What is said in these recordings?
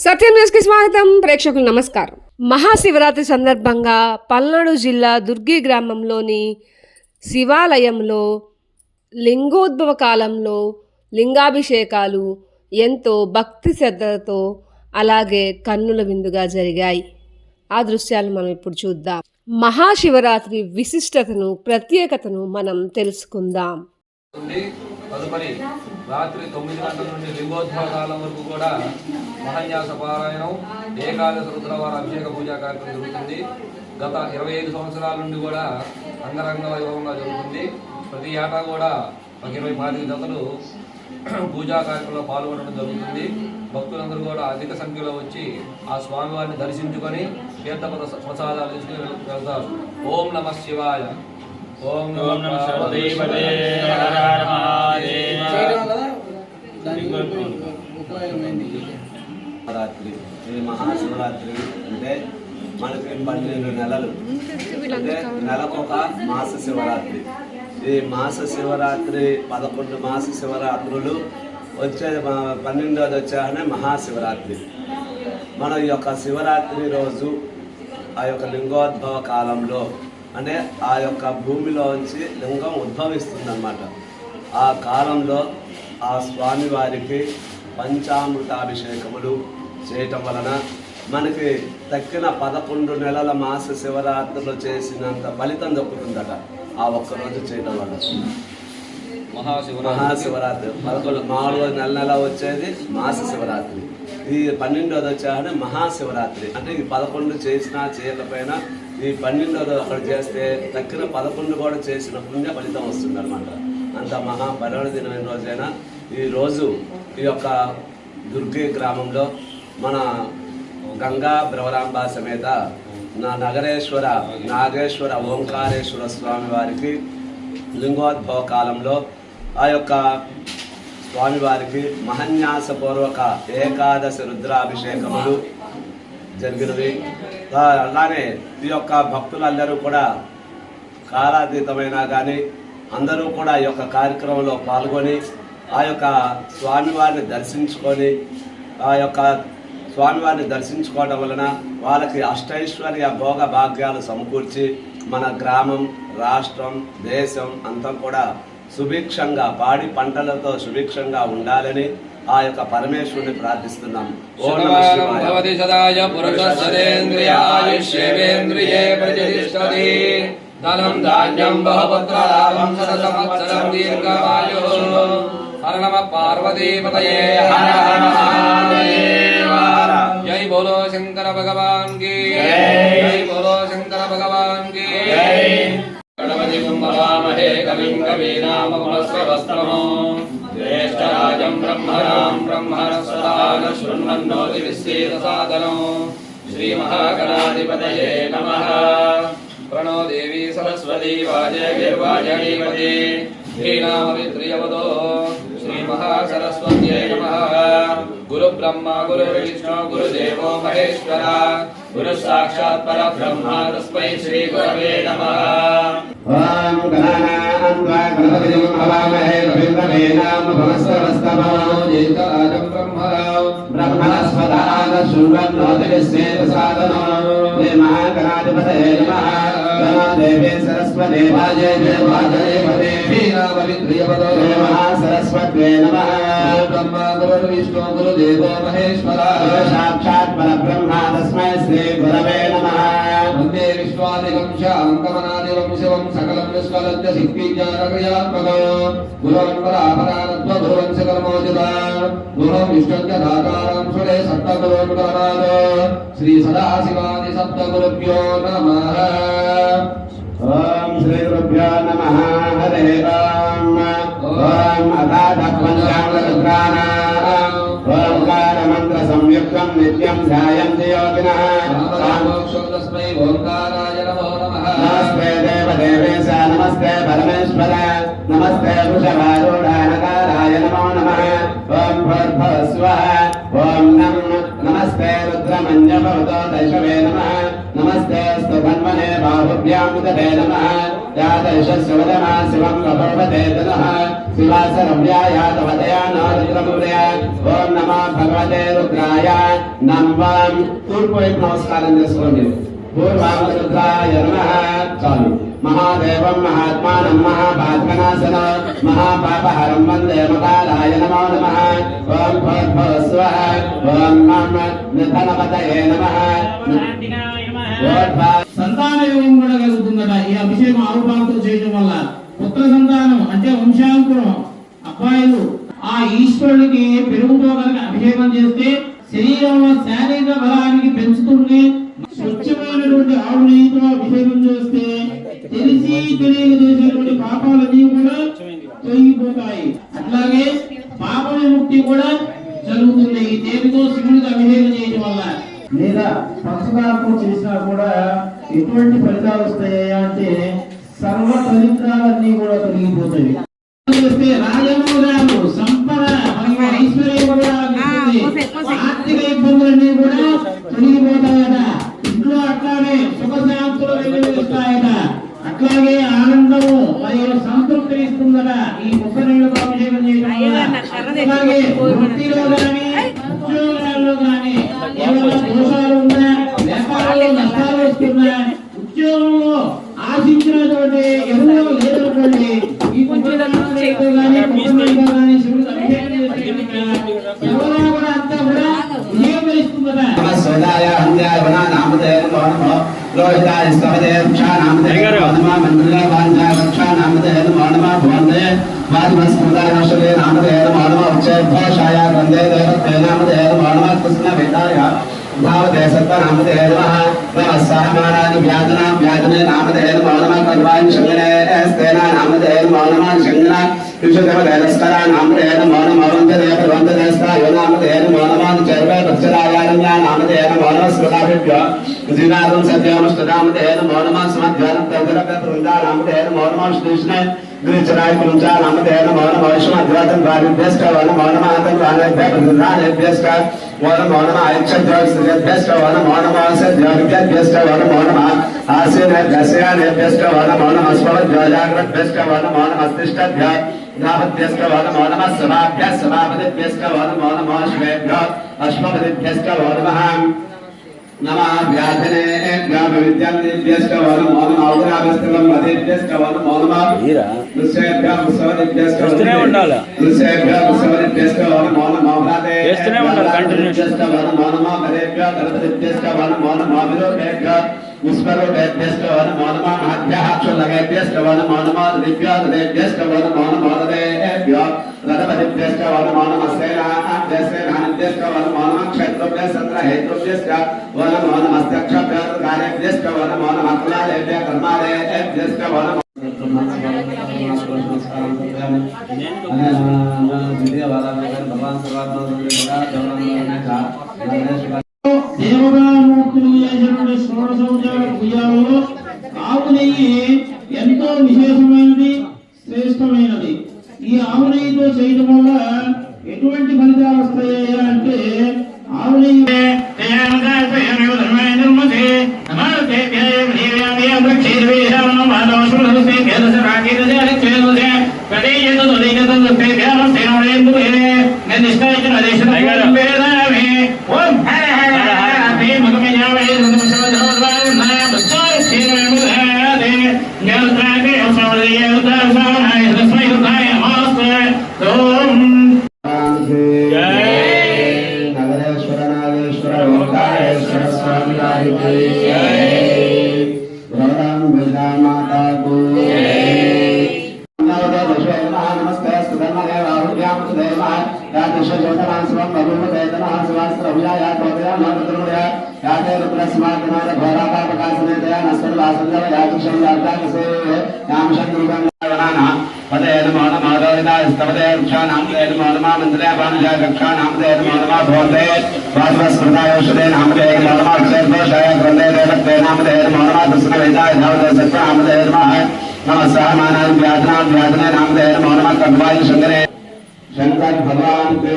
సత్యం news కి స్వాగతం. ప్రేక్షకులు నమస్కారం. మహాశివరాత్రి సందర్భంగా పల్నాడు జిల్లా దుర్గి గ్రామంలోని శివాలయంలో లింగోద్భవ కాలంలో లింగాభిషేకాలు ఎంతో భక్తి శ్రద్ధలతో అలాగే కన్నుల విందుగా జరిగాయి. ఆ దృశ్యాలు మనం ఇప్పుడు చూద్దాం. మహాశివరాత్రి విశిష్టతను ప్రత్యేకతను మనం తెలుసుకుందాం. తదుపరి రాత్రి 9 గంటల నుండి లింగోద్భవ కాలం వరకు కూడా మహాన్యాస పారాయణం, ఏకాదశ రుద్రవార అభిషేక పూజా కార్యక్రమం జరుగుతుంది. గత 25 సంవత్సరాల నుండి కూడా అంగరంగ వైభవంగా జరుగుతుంది. ప్రతి ఏటా కూడా 20-25 జతలు పూజా కార్యక్రమంలో పాల్గొనడం జరుగుతుంది. భక్తులందరూ కూడా అధిక సంఖ్యలో వచ్చి ఆ స్వామివారిని దర్శించుకొని తీర్థపద ప్రసాదాలు తీసుకుని వెళ్తారు. ఓం నమః శివాయ. ఓం నమః శివరాత్రి. ఈ మహాశివరాత్రి అంటే మనకి 12 నెలలు అంటే నెలకొక మాస శివరాత్రి. ఈ మాస శివరాత్రి 11 మాస శివరాత్రులు వచ్చే 12వది వచ్చాకనే మహాశివరాత్రి. మన ఈ యొక్క శివరాత్రి రోజు ఆ యొక్క లింగోద్భవ కాలంలో అంటే ఆ యొక్క భూమిలోంచి లింగం ఉద్భవిస్తుందన్నమాట. ఆ కాలంలో ఆ స్వామివారికి పంచామృతాభిషేకములు చేయటం వలన మనకి తక్కిన 11 నెలల మాస శివరాత్రులు చేసినంత ఫలితం దక్కుతుందట ఆ ఒక్కరోజు చేయటం వల్ల. మహాశివరాత్రి 11 మామూలుగా నెల వచ్చేది మాస శివరాత్రి. ఈ 12వది వచ్చాకనే మహాశివరాత్రి. అంటే ఈ 11 చేసినా చేయకపోయినా ఈ 12వది అక్కడ చేస్తే తక్కిన 11 కూడా చేసిన పుణ్య ఫలితం వస్తుంది అనమాట. అంత మహాపర్వదినమైన రోజైనా ఈరోజు ఈ యొక్క దుర్గి గ్రామంలో మన గంగా భ్రవరాంబ సమేత నగరేశ్వర నాగేశ్వర ఓంకారేశ్వర స్వామి వారికి లింగోద్భవ కాలంలో ఆ యొక్క స్వామివారికి మహాన్యాసపూర్వక ఏకాదశి రుద్రాభిషేకములు జరిగినవి. అలానే ఈ యొక్క భక్తులందరూ కూడా కాలాతీతమైనా కానీ అందరూ కూడా ఈ యొక్క కార్యక్రమంలో పాల్గొని ఆ యొక్క స్వామివారిని దర్శించుకొని ఆ యొక్క స్వామివారిని దర్శించుకోవడం వలన వాళ్ళకి అష్టైశ్వర్య భోగ భాగ్యాలు సమకూర్చి మన గ్రామం, రాష్ట్రం, దేశం అంతా కూడా సుభిక్షంగా పాడి పంటలతో సుభిక్షంగా ఉండాలని ఆ యొక్క పరమేశ్వరుని ప్రార్థిస్తున్నాం. ఓం నమః శివాయ. ధనం ధాన్యం బహుపుత్రలాభం శతసంవత్సరం దీర్ఘమాయుః. హర నమః పార్వతీపతయే హర హర మహాదేవ. జై బోలో శంకర భగవాన్ కి జై బోలో శంకర భగవాన్ కి జై. గణపతి కుంభవామహే కవిం కవీనామపుమస్రవస్తమో జ్యేష్ఠరాజం బ్రహ్మణాం బ్రహ్మణస్పదాన శృణ్వన్నోతి విశ్వేద సాదనో. శ్రీ మహాగణాధిపతయే నమః. ప్రణో దేవి సరస్వతి వాజేర్వాజనీపతి శ్రీనామవిత్రియవదో. శ్రీ మహాసరస్వత్యై నమః. గురు బ్రహ్మ గురు విష్ణు గురుదేవో మహేశ్వర గురు సాక్షాత్ పరబ్రహ్మ తస్మై శ్రీ గురవే నమః. ఓం గణానాం గణపతిం హవామహే రవీంద్రవేణామభవస్వస్తమో జ్యేష్ఠరాజం బ్రహ్మణస్పదాన శృణ్వన్నోతి విశ్వేద సాదనో. శ్రీ మహాగణాధిపతయే నమః. దేవే సరస్వతే వాజేర్వాజనీపతే శ్రీనామవిత్రియవదో. శ్రీ మహాసరస్వత్యై నమః. బ్రహ్మ గురు విష్ణు గురుదేవో మహేశ్వర సాక్షాత్ పరబ్రహ్మ తస్మై శ్రీ గురవే నమః. వందే విశ్వాదికం శాంతమనాదివం శివం సకలం విశ్వలజ్జ సిద్ధిజ్ఞానక్రియాత్మకం గురువన్ పరాపరానత్వ గురువన్ సకలమోచిత గురుం విష్ణుజ్ఞ దాతారం సురే సప్తగురున్ ప్రణాద. శ్రీ సదాశివాది సప్తగురుభ్యో నమః. ఓం శ్రీ గురుభ్యో నమః. హరే రామ. ఓం అథాధక్వంచామృతానాం ఓంకార మంత్ర సంయుక్తం నిత్యం ధ్యాయంతి యోగినః. తస్మై ఓంకారాయ నమో నమః. నమస్తే దేవదేవేశ నమస్తే పరమేశ్వర నమస్తే వృషభారూఢానకారాయ నమో నమః. ఓం భూర్భువస్వః. ఓం నమస్తే రుద్రమన్యభవతో దైషవే నమః. నమస్తే స్తు ధన్వనే బాహుభ్యాం ఉదరే నమః. यादशस्वदना शिवं कपर्वतेतनः शिवासरव्यायातवदया नारुद्रमुदया ओम नमः भगवते रुद्राय नमः तूर्पवैపు నమస్కారం చేసుకోండి పూర్వామరుద్రాయ నమః చాలు महादेवं महात्मानं महाभाग्यनाशनं महापापहरं वन्दे मकालाय नमो नमः ओम भूर्भुवस्वः ओम नमः निधनपतये नमः సంతాన యోగం కూడా కలుగుతుందట ఈ అభిషేకం ఆవుపాలతో చేయడం వల్ల పుత్ర సంతానం అంటే వంశాంకురం అబ్బాయిలు ఆ ఈశ్వరుడికి పెరుగుతో కనుక అభిషేకం చేస్తే శరీరంలో శారీరక బలానికి పెంచుతుంది. స్వచ్ఛమైనటువంటి ఆవు నెయ్యితో అభిషేకం చేస్తే తెలిసి తెలియక చేసేటువంటి పాపాలన్నీ కూడా తొలగిపోతాయి. అట్లాగే పాప విముక్తి కూడా జరుగుతుంది ఈ దేవితో శివుడికి అభిషేకం చేయడం వల్ల. లేదా పక్షపాతం చేసినా కూడా ఎటువంటి ఫలితాలు వస్తాయా అంటే సర్వ దరిద్రాలన్నీ కూడా తొలగిపోతాయి. రాజమోగాలు సంపద మరియు ఐశ్వర్యం కూడా ఆర్థిక ఇబ్బందులన్నీ కూడా తొలగిపోతాయట. ఇంట్లో అట్లానే సుఖశాంతులు వెలువరిస్తాయట. అట్లాగే ఆనందము మరియు సంతృప్తి ఇస్తుందట ఈ ముప్ప నీళ్ళకు అభిషేకం చేయడం వల్ల. అలాగే వృత్తిలో కానీ ఉద్యోగాల్లో కానీ ఏమైనా దోషాలు ఉన్నా, వ్యాపారంలో నష్టాలు వస్తున్నా, ఉద్యోగంలో ఆశించినటువంటి ఎవరో లేదనుకోండి ఈ శివుడికి ఎవరో కూడా అంతా కూడా వినియోగిస్తుందట. रोहिताय स्तवते रक्षा नामते नमः मंगला वांछा रक्षा नामते नमः भवन्ते वाद्मस्मृताय नमस्ते नामते नमः उच्चै घोषाय वन्दे देवते नामते नमः कृष्ण वेदाय भावते सत्त नामते नमः नमः सहमानानि व्याजना व्याजने नामते नमः कल्वान् शंगने स्तेना नामते नमः शंगना विशुद्धव देवस्करा नामते नमः वन्दे देव वन्दे देवस्ता यो नामते नमः चर्वे वत्सरायान्या नामते नमः स्मृताभ्यो जिनादं सत्यमस्तदामते नमः समध्यानं तद्रवृन्दा नामते नमः श्रीकृष्णे ग्रीचराय कुंचा नामते नमः विश्वमध्यातं वारिभ्यश्च नमः आतं वानेभ्यः प्रधानेभ्यश्च नमः ऐच्छद्रश्च नमः सद्योग्यभ्यश्च नमः आसीनेभ्यश्च नमः स्मवद्योजाग्रभ्यश्च नमः मस्तिष्ठभ्यः नाभ्यश्च नमः सभाभ्यः सभापतिभ्यश्च नमः शिवेभ्यः अश्वपतिभ्यश्च नमः नमः व्याधने व्यापविद्यान्तेभ्यश्च नमः औग्राभ्यस्तवं मदेभ्यश्च नमः ऋषेभ्यः मुसवदिभ्यश्च ऋषेभ्यः मुसवदिभ्यश्च नमः भ्रातेभ्यश्च नमः मदेभ्यः गणपतिभ्यश्च नमः विरोधेभ्यः पुष्परोधेभ्यश्च नमः महद्भ्यः अक्षुल्लकेभ्यश्च नमः दिव्याः देभ्यश्च नमः देभ्यः गणपतिभ्यश्च नमः सेनाभ्यश्च नमः क्षेत्रभ्यः सत्रहेतृभ्यश्च नमः मस्तक्षभ्यः कार्यभ्यश्च नमः मक्लादेभ्यः कर्मादेभ्यश्च नमः దేవతామూర్తులు చేసినటువంటి షోడశోపచార పూజల్లో ఆవు నెయ్యి ఎంతో విశేషమైనది, శ్రేష్టమైనది. ఈ ఆవు నెయ్యితో చేయడం వల్ల ఎటువంటి ఫలితాలు వస్తాయా అంటే ఆవు నెయ్యి शंकर भगवान के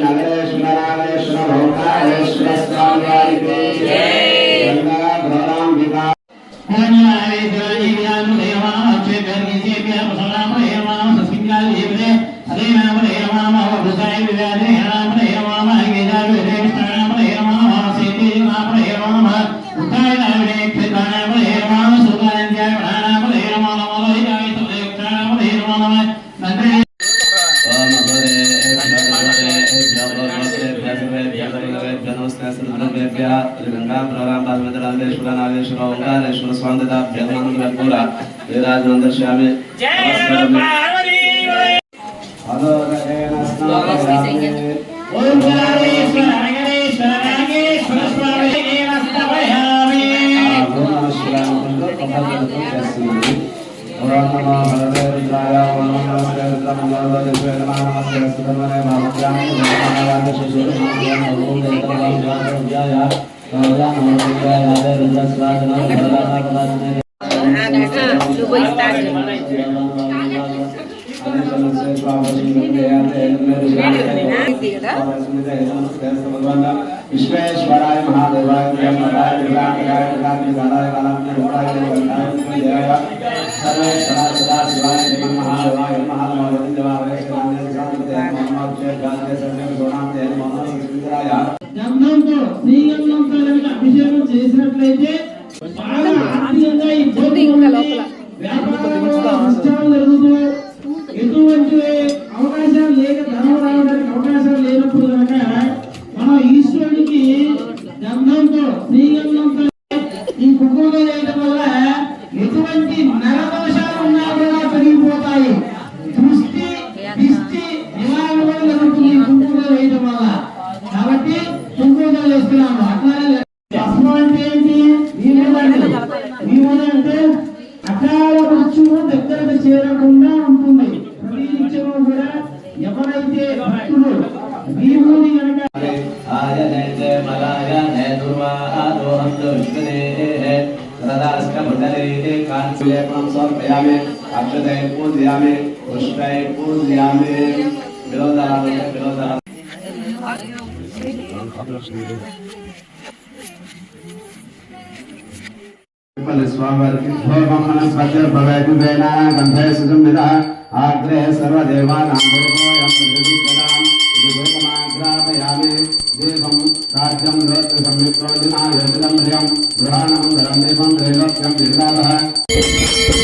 नगरेश्वर नागेश्वर भोकारेश्वर स्वामी के जय गंगा भगवान विकास विश्वेश्वराय महादेवाय ब्रह्मदाय विराटाय विराटाय कालाय सर्वे सदा सदा शिवाय महादेवाय महादेवाय గంధంతో శ్రీగంధంతో అభిషేకం చేసినట్లయితే బాగా ఆర్థికంగా ఇబ్బంది వ్యాపారంలో నష్టాలు జరుగుతూ ఎటువంటి అవకాశాలు లేక ధనం రావడానికి అవకాశాలు లేనప్పుడు కనుక మనం ఈశ్వరుడికి గంధంతో శ్రీగంధంతో ఈ కుంకుమ చేయడం వల్ల ఎటువంటి నరదోషాలు ఉన్నా కూడా తొలగిపోతాయి. దృష్టి దిష్టి నివారణ కూడా జరుగుతుంది ఈ కుంకుమ వేయడం వల్ల. కాబట్టి కుంకుమ వేస్తున్నాము. అట్లానే భస్మం అంటే ఏంటి? అంటే అకాల మృత్యువు దగ్గరకు చేరకుండా ఉంటుంది. ప్రతి నిత్యము కూడా ఎవరైతే భక్తులు భీముని కనుక समर्पयामि अक्षते पूजयामि पुष्पे पूजयामि आग्रे सर्वदेवानां देवं राज्यं लोक संयुक्तोदिनायं गृहाणमंगलं देवं त्रैलोक्यं विराजः